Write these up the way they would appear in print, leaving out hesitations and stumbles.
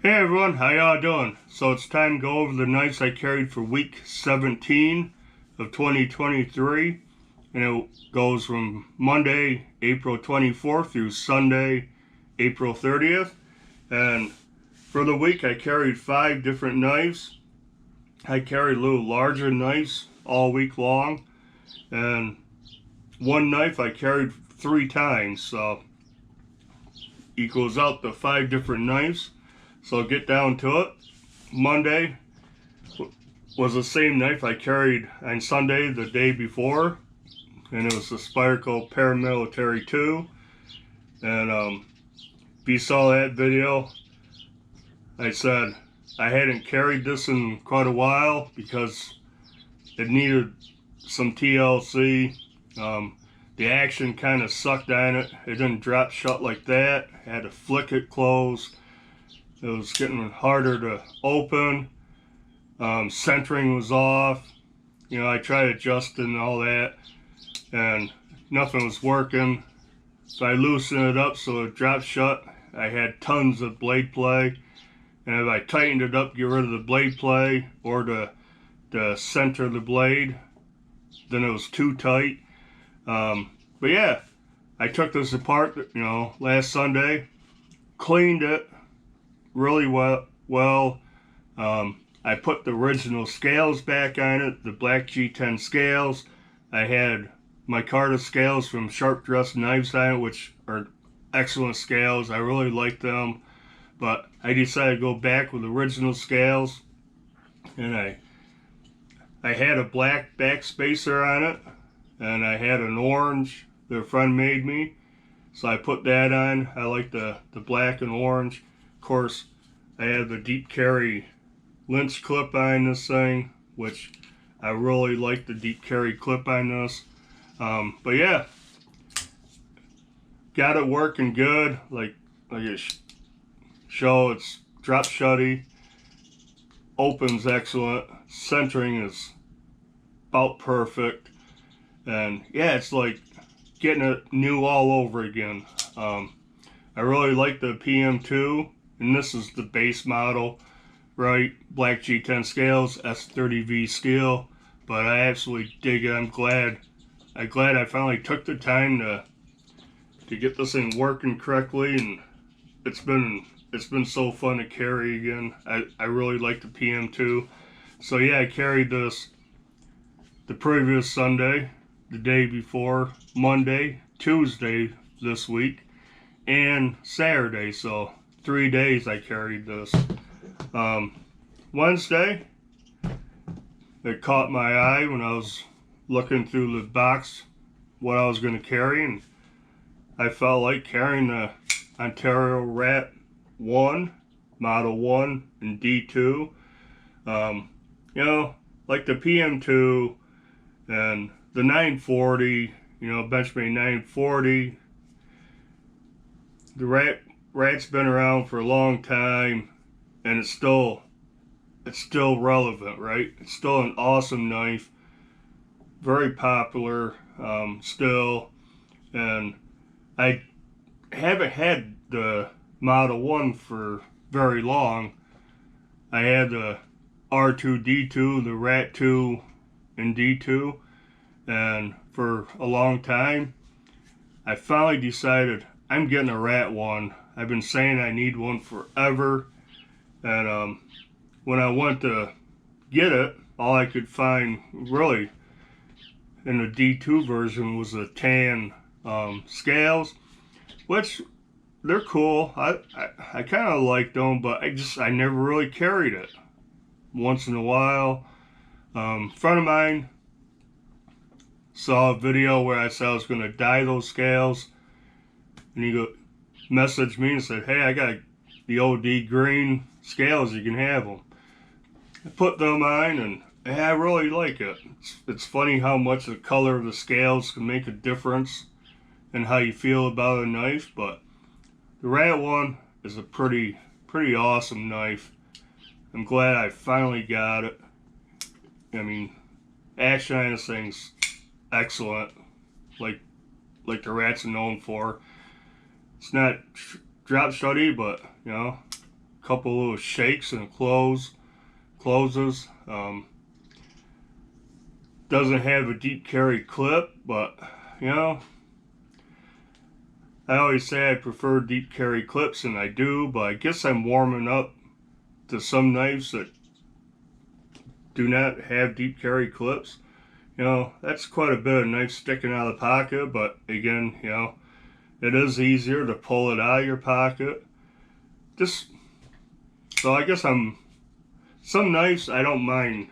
Hey everyone, how y'all doing? So it's time to go over the knives I carried for week 17 of 2023, and it goes from Monday, April 24th through Sunday, April 30th. And for the week I carried 5 different knives. I carried a little larger knives all week long, and one knife I carried 3 times, so equals out to 5 different knives. So I'll get down to it. Monday was the same knife I carried on Sunday the day before, and it was the Spyderco Paramilitary 2. And if you saw that video, I said I hadn't carried this in quite a while because it needed some TLC. The action kind of sucked on it. It didn't drop shut like that. I had to flick it closed. It was getting harder to open. Centering was off. You know, I tried adjusting all that, and nothing was working. So I loosened it up so it dropped shut. I had tons of blade play, and if I tightened it up, get rid of the blade play or the center of the blade, then it was too tight. But yeah, I took this apart, last Sunday, cleaned it really well. I put the original scales back on it, the black G10 scales. I had my Micarta scales from Sharp Dressed Knives on it, which are excellent scales. I really like them, but I decided to go back with original scales, and I had a black back spacer on it, and I had an orange that a friend made me, so I put that on. I like the black and orange. Of course, I have the deep carry lynch clip on this thing, which I really like the deep carry clip on this. But yeah, got it working good. Like it show, it's drop shutty, opens excellent, centering is about perfect, and yeah, it's like getting it new all over again. I really like the PM2, and this is the base model, right? Black G10 scales, S30V steel, but I absolutely dig it. I'm glad I finally took the time to get this thing working correctly, and it's been so fun to carry again. I really like the PM2. So yeah, I carried this the previous Sunday, the day before, Monday, Tuesday this week, and Saturday. So 3 days I carried this. Wednesday, it caught my eye when I was looking through the box what I was going to carry, and I felt like carrying the Ontario Rat 1, Model 1, and D2. Like the PM2 and the 940, Benchmade 940. The Rat's been around for a long time, and it's still relevant, right? It's still an awesome knife, very popular still, and I haven't had the Model 1 for very long. I had the R2D2, the Rat 2 and D2, and for a long time I finally decided I'm getting a Rat 1. I've been saying I need one forever, and when I went to get it, all I could find really in the D2 version was the tan scales, which they're cool. I kind of liked them, but I never really carried it. Once in a while, a friend of mine saw a video where I said I was going to dye those scales, and he messaged me and said, "Hey, I got the OD green scales, you can have them." I put them on, and I really like it. It's funny how much the color of the scales can make a difference in how you feel about a knife, but the Rat 1 is a pretty awesome knife. I'm glad I finally got it. I mean, action on this thing's excellent, like the Rats are known for. It's not drop shutty, but couple little shakes and closes. Doesn't have a deep carry clip, but you know, I always say I prefer deep carry clips, and I do, but I guess I'm warming up to some knives that do not have deep carry clips. You know, that's quite a bit of knife sticking out of the pocket, but again, you know, it is easier to pull it out of your pocket. So I guess some knives I don't mind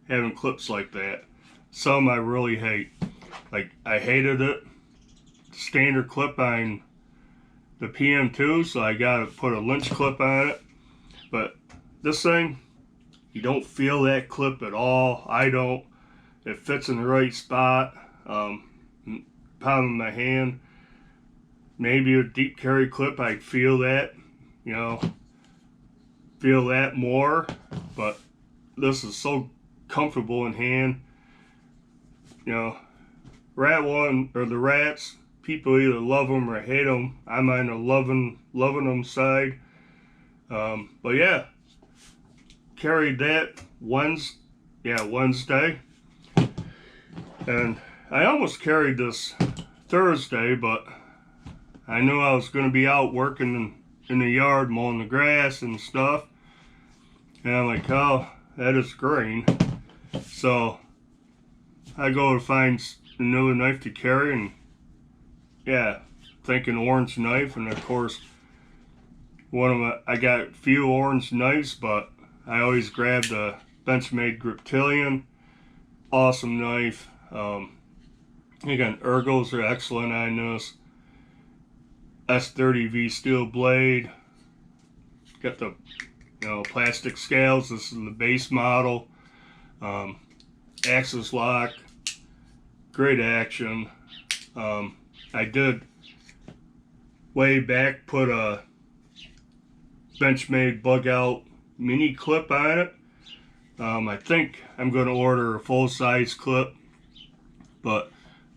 having clips like that. Some I really hate. Like, I hated it. Standard clip on the PM2, so I gotta put a lynch clip on it. But this thing, you don't feel that clip at all. I don't. It fits in the right spot. Palm of my hand. Maybe a deep carry clip, I'd feel that, you know, feel that more. But this is so comfortable in hand. You know, the rats, people either love them or hate them. I'm on the loving them side. But yeah, carried that Wednesday. And I almost carried this Thursday, but I knew I was going to be out working in the yard, mowing the grass and stuff. And I'm like, oh, that is green. So I go to find another knife to carry, and yeah, thinking orange knife. And of course, I got a few orange knives, but I always grab the Benchmade Griptilian. Awesome knife. Again, ergos are excellent on this. S30V steel blade. Got the plastic scales. This is the base model. Axis lock. Great action. I did way back put a Benchmade bug out mini clip on it. I think I'm going to order a full-size clip, but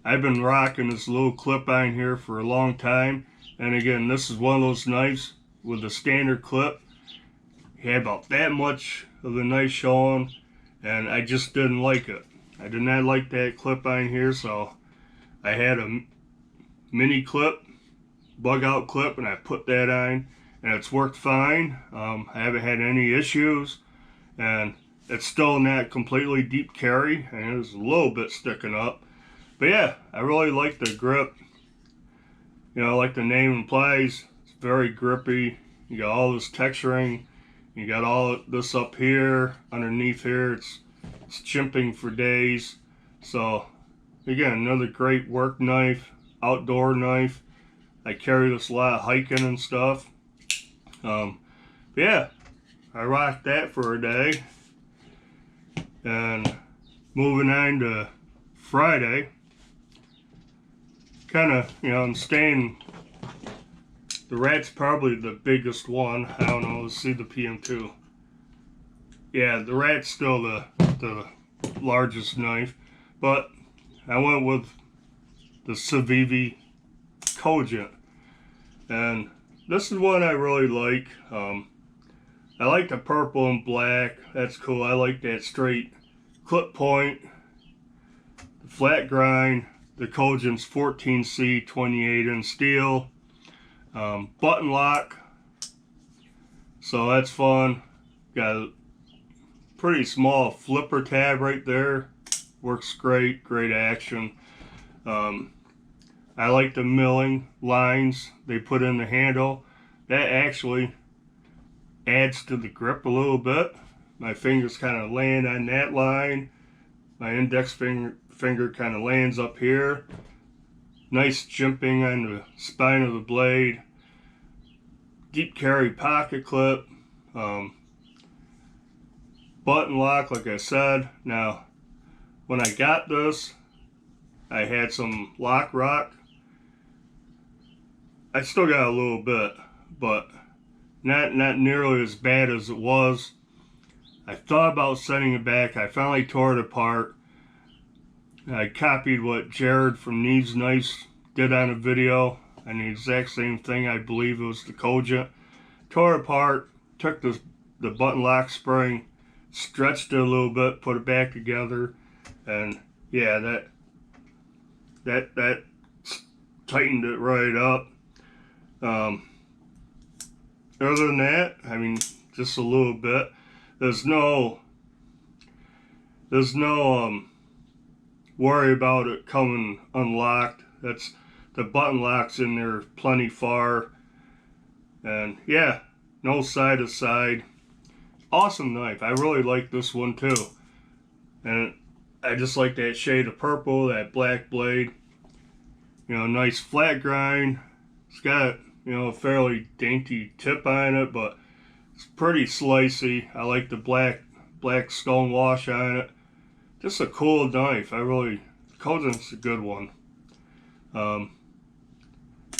I've been rocking this little clip on here for a long time. And again, this is one of those knives with a standard clip. You had about that much of the knife showing, and I just didn't like it. I did not like that clip on here, so I had a mini clip, bug out clip, and I put that on, and it's worked fine. I haven't had any issues, and it's still not completely deep carry, and it's a little bit sticking up. But yeah, I really like the grip. You know, like the name implies, it's very grippy. You got all this texturing. You got all this up here, underneath here. It's chimping for days. So again, another great work knife, outdoor knife. I carry this a lot hiking and stuff. Yeah, I rocked that for a day. And moving on to Friday, kind of, I'm staying, the rat's probably the biggest one. I don't know, let's see the PM2. Yeah, the rat's still the largest knife, but I went with the Saviti Cogent, and this is one I really like. I like the purple and black. That's cool. I like that straight clip point, the flat grind, the Cogent's 14C 28 in steel, button lock. So that's fun. Got a pretty small flipper tab right there. Works great. Great action. I like the milling lines they put in the handle. That actually adds to the grip a little bit. My fingers kind of land on that line. My index finger kind of lands up here. Nice jimping on the spine of the blade. Deep carry pocket clip. Button lock, like I said. Now, when I got this, I had some lock rock. I still got a little bit, but not nearly as bad as it was. I thought about sending it back. I finally tore it apart. I copied what Jared from Needs Nice did on a video, and the exact same thing. I believe it was the Cogent. Tore it apart, took the button lock spring, stretched it a little bit, put it back together, and yeah, that tightened it right up. Other than that, I mean, just a little bit. There's no worry about it coming unlocked. That's the button lock's in there plenty far, and yeah, no side to side. Awesome knife. I really like this one too, and I just like that shade of purple, that black blade. You know, nice flat grind. It's got, you know, a fairly dainty tip on it, but it's pretty slicey. I like the black stone wash on it. Just a cool knife. Kozen's a good one. I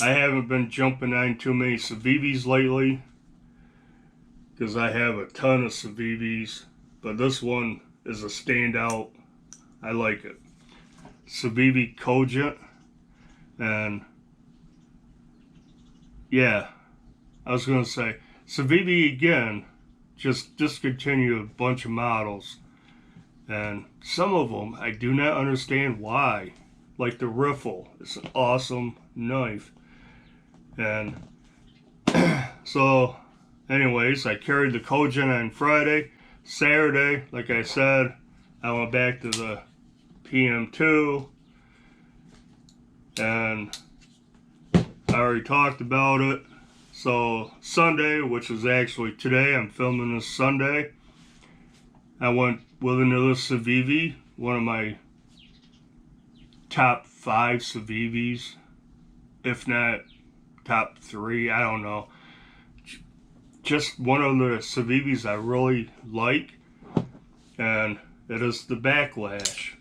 haven't been jumping on too many Savitis lately because I have a ton of Savitis, but this one is a standout. I like it. Saviti Cogent, and yeah, I was gonna say Saviti again just discontinued a bunch of models, and some of them I do not understand why. Like the Riffle, it's an awesome knife, and so anyways, I carried the Cogent on Friday. Saturday, like I said, I went back to the PM2, and I already talked about it. So Sunday, which is actually today, I'm filming this Sunday, I went with another Saviti, one of my top 5 Savitis, if not top 3, I don't know. Just one of the Savitis I really like, and it is the Backlash.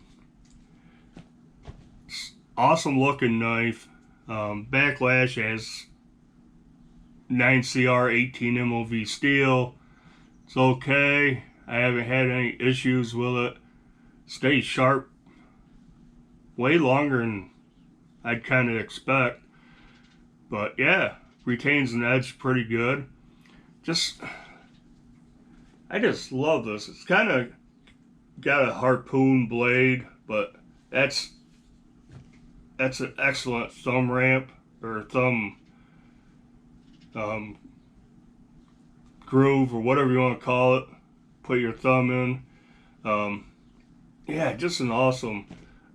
Awesome looking knife. Backlash has 9CR 18 MOV steel. It's okay. I haven't had any issues with it. Stays sharp way longer than I'd kind of expect. But yeah, retains an edge pretty good. I just love this. It's kind of got a harpoon blade, but that's an excellent thumb ramp or thumb groove or whatever you want to call it. Put your thumb in. Yeah, just an awesome.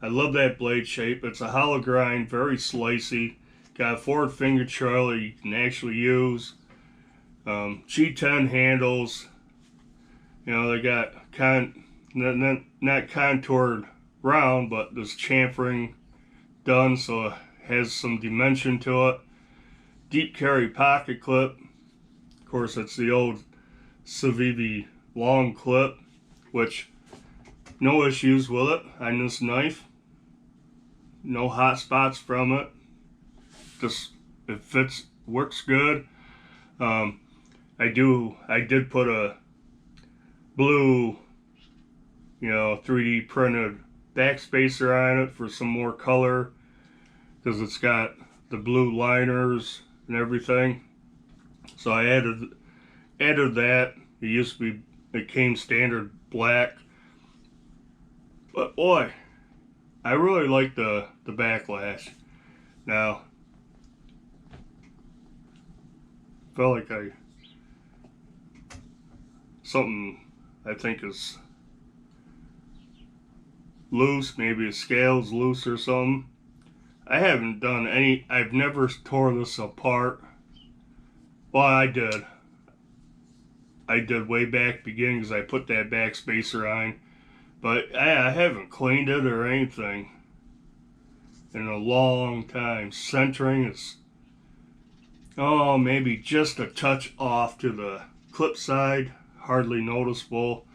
I love that blade shape. It's a hollow grind, very slicey. Got a forward finger trailer you can actually use. G10 handles. You know, they got not contoured round, but there's chamfering done, so it has some dimension to it. Deep carry pocket clip. Of course, it's the old Saviti long clip, which no issues with it on this knife. No hot spots from it. Just it fits, works good. I did put a blue, 3D printed backspacer on it for some more color, because it's got the blue liners and everything. So I added that. It came standard black. But boy, I really like the Backlash. Now, felt like something I think is loose, maybe a scale's loose or something. I haven't done any, I've never tore this apart. Well, I did way back beginning because I put that backspacer on. But I haven't cleaned it or anything in a long time. Centering is, maybe just a touch off to the clip side. Hardly noticeable.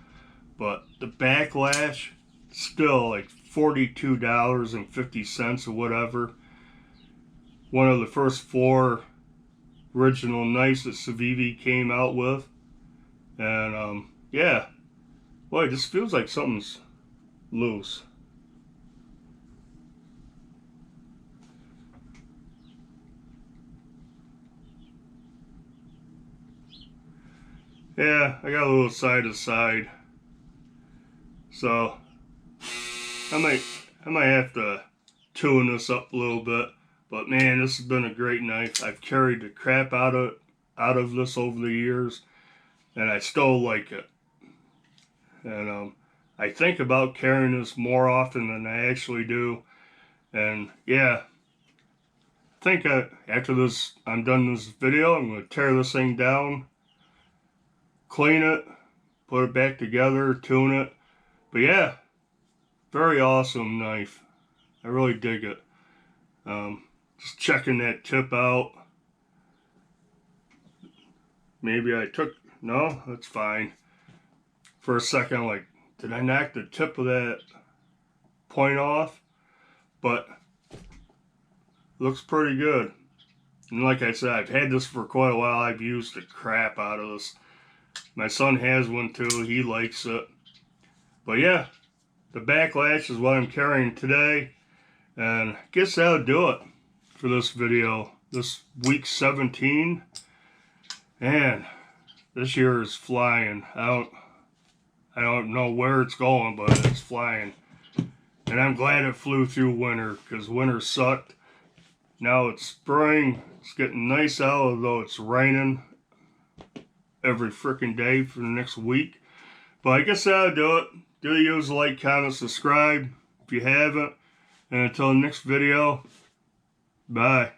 But the Backlash, still like $42.50 or whatever. One of the first 4 original knives that Saviti came out with. And yeah, boy, it just feels like something's loose. Yeah, I got a little side to side. So I might have to tune this up a little bit. But man, this has been a great knife. I've carried the crap out of this over the years, and I still like it. And I think about carrying this more often than I actually do. And yeah, I think after this, I'm done this video, I'm going to tear this thing down, clean it, put it back together, tune it. But yeah, very awesome knife. I really dig it. Just checking that tip out. Maybe I took, no, that's fine. For a second, I'm like, did I knock the tip of that point off? But looks pretty good. And like I said, I've had this for quite a while. I've used the crap out of this. My son has one too. He likes it. But yeah, the Backlash is what I'm carrying today. And I guess that'll do it for this video. This week 17. Man, this year is flying. I don't know where it's going, but it's flying. And I'm glad it flew through winter, because winter sucked. Now it's spring. It's getting nice out, although it's raining every freaking day for the next week. But I guess that'll do it. Do use like, comment, subscribe if you haven't. And until the next video, bye.